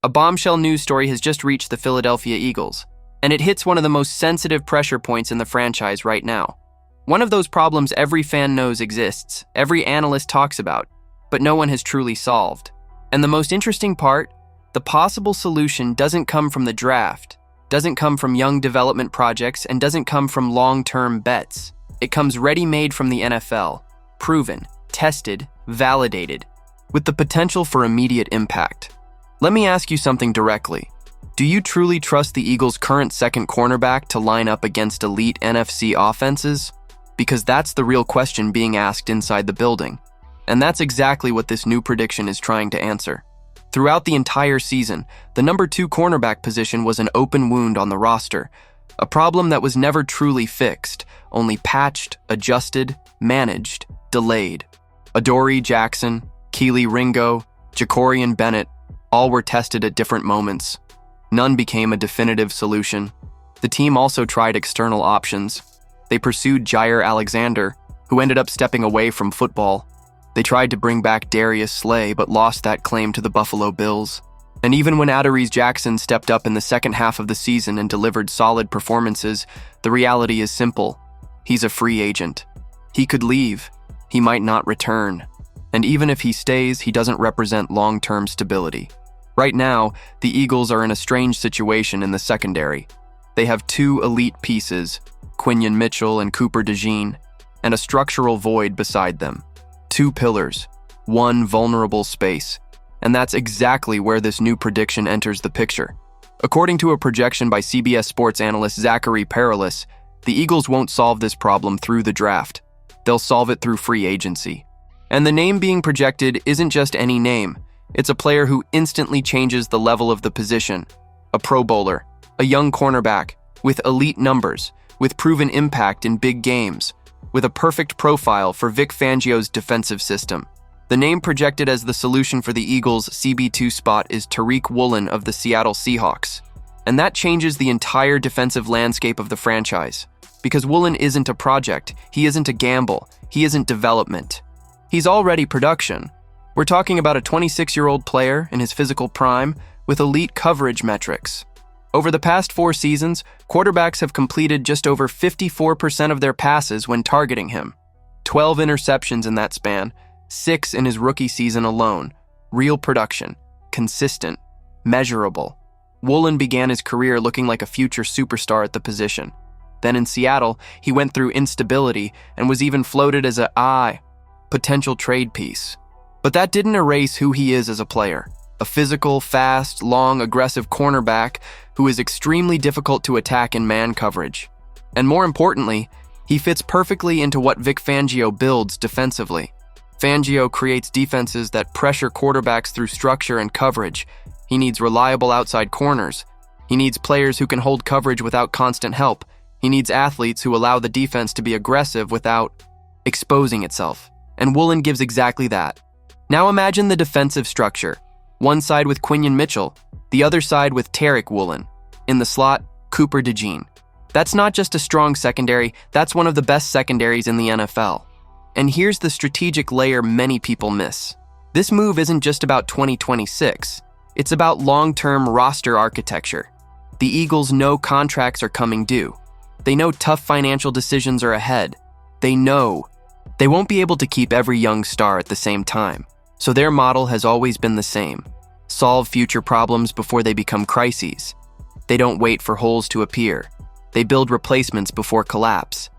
A bombshell news story has just reached the Philadelphia Eagles, and it hits one of the most sensitive pressure points in the franchise right now. One of those problems every fan knows exists, every analyst talks about, but no one has truly solved. And the most interesting part, the possible solution doesn't come from the draft, doesn't come from young development projects, and doesn't come from long-term bets. It comes ready-made from the NFL, proven, tested, validated, with the potential for immediate impact. Let me ask you something directly. Do you truly trust the Eagles' current second cornerback to line up against elite NFC offenses? Because that's the real question being asked inside the building. And that's exactly what this new prediction is trying to answer. Throughout the entire season, the number 2 cornerback position was an open wound on the roster, a problem that was never truly fixed, only patched, adjusted, managed, delayed. Adoree Jackson, Keely Ringo, Jacorian Bennett, all were tested at different moments. None became a definitive solution. The team also tried external options. They pursued Jair Alexander, who ended up stepping away from football. They tried to bring back Darius Slay, but lost that claim to the Buffalo Bills. And even when Adoree Jackson stepped up in the second half of the season and delivered solid performances, the reality is simple. He's a free agent. He could leave. He might not return. And even if he stays, he doesn't represent long-term stability. Right now, the Eagles are in a strange situation in the secondary. They have 2 elite pieces, Quinyon Mitchell and Cooper DeJean, and a structural void beside them. 2 pillars, 1 vulnerable space. And that's exactly where this new prediction enters the picture. According to a projection by CBS Sports analyst Zachary Perelis, the Eagles won't solve this problem through the draft. They'll solve it through free agency. And the name being projected isn't just any name. It's a player who instantly changes the level of the position. A Pro Bowler, a young cornerback, with elite numbers, with proven impact in big games, with a perfect profile for Vic Fangio's defensive system. The name projected as the solution for the Eagles' CB2 spot is Tariq Woolen of the Seattle Seahawks. And that changes the entire defensive landscape of the franchise. Because Woolen isn't a project, he isn't a gamble, he isn't development. He's already production. We're talking about a 26-year-old player in his physical prime with elite coverage metrics. Over the past 4 seasons, quarterbacks have completed just over 54% of their passes when targeting him. 12 interceptions in that span, 6 in his rookie season alone. Real production, consistent, measurable. Woolen began his career looking like a future superstar at the position. Then in Seattle, he went through instability and was even floated as a potential trade piece. But that didn't erase who he is as a player. A physical, fast, long, aggressive cornerback who is extremely difficult to attack in man coverage. And more importantly, he fits perfectly into what Vic Fangio builds defensively. Fangio creates defenses that pressure quarterbacks through structure and coverage. He needs reliable outside corners. He needs players who can hold coverage without constant help. He needs athletes who allow the defense to be aggressive without exposing itself. And Woolen gives exactly that. Now imagine the defensive structure. One side with Quinyon Mitchell, the other side with Tariq Woolen. In the slot, Cooper DeJean. That's not just a strong secondary, that's one of the best secondaries in the NFL. And here's the strategic layer many people miss. This move isn't just about 2026. It's about long-term roster architecture. The Eagles know contracts are coming due. They know tough financial decisions are ahead. They know they won't be able to keep every young star at the same time. So their model has always been the same. Solve future problems before they become crises. They don't wait for holes to appear. They build replacements before collapse.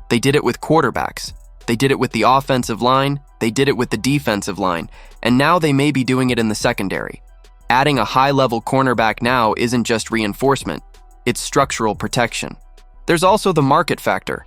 They did it with quarterbacks. They did it with the offensive line. They did it with the defensive line. And now they may be doing it in the secondary. Adding a high-level cornerback now isn't just reinforcement. It's structural protection. There's also the market factor.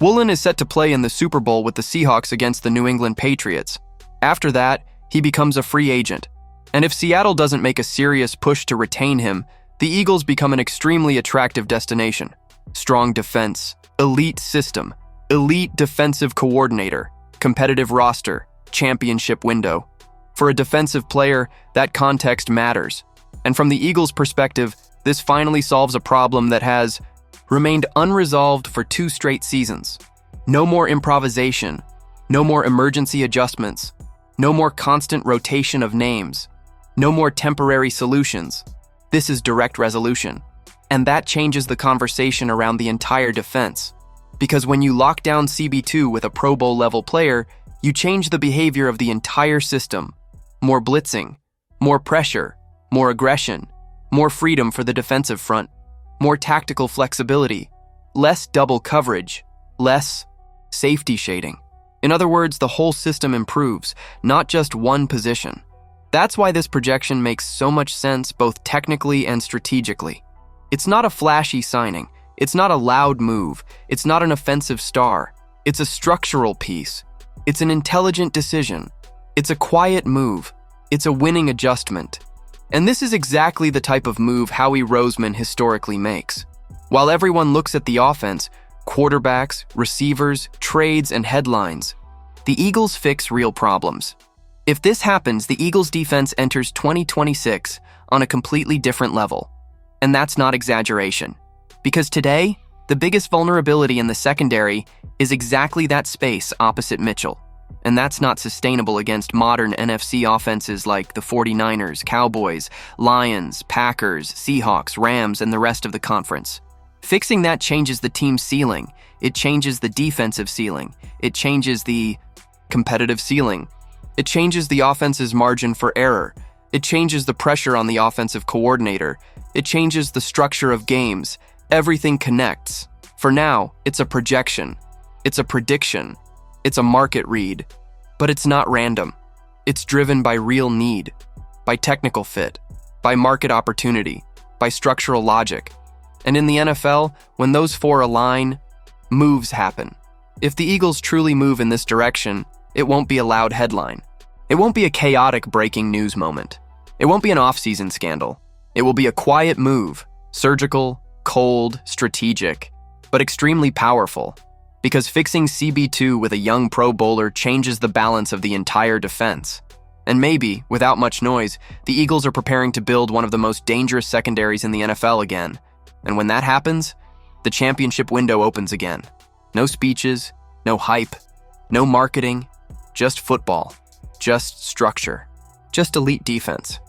Woolen is set to play in the Super Bowl with the Seahawks against the New England Patriots. After that, he becomes a free agent. And if Seattle doesn't make a serious push to retain him, the Eagles become an extremely attractive destination. Strong defense, elite system, elite defensive coordinator, competitive roster, championship window. For a defensive player, that context matters. And from the Eagles' perspective, this finally solves a problem that has remained unresolved for 2 straight seasons. No more improvisation, no more emergency adjustments, no more constant rotation of names. No more temporary solutions. This is direct resolution. And that changes the conversation around the entire defense. Because when you lock down CB2 with a Pro Bowl level player, you change the behavior of the entire system. More blitzing, more pressure, more aggression, more freedom for the defensive front, more tactical flexibility, less double coverage, less safety shading. In other words, the whole system improves, not just one position. That's why this projection makes so much sense both technically and strategically. It's not a flashy signing. It's not a loud move. It's not an offensive star. It's a structural piece. It's an intelligent decision. It's a quiet move. It's a winning adjustment. And this is exactly the type of move Howie Roseman historically makes. While everyone looks at the offense, quarterbacks, receivers, trades, and headlines, the Eagles fix real problems. If this happens, the Eagles defense enters 2026 on a completely different level. And that's not exaggeration. Because today, the biggest vulnerability in the secondary is exactly that space opposite Mitchell. And that's not sustainable against modern NFC offenses like the 49ers, Cowboys, Lions, Packers, Seahawks, Rams, and the rest of the conference. Fixing that changes the team's ceiling. It changes the defensive ceiling. It changes the competitive ceiling. It changes the offense's margin for error. It changes the pressure on the offensive coordinator. It changes the structure of games. Everything connects. For now, it's a projection. It's a prediction. It's a market read. But it's not random. It's driven by real need, by technical fit, by market opportunity, by structural logic. And in the NFL, when those four align, moves happen. If the Eagles truly move in this direction, it won't be a loud headline. It won't be a chaotic breaking news moment. It won't be an offseason scandal. It will be a quiet move, surgical, cold, strategic, but extremely powerful. Because fixing CB2 with a young Pro Bowler changes the balance of the entire defense. And maybe, without much noise, the Eagles are preparing to build one of the most dangerous secondaries in the NFL again. And when that happens, the championship window opens again. No speeches, no hype, no marketing, just football, just structure, just elite defense.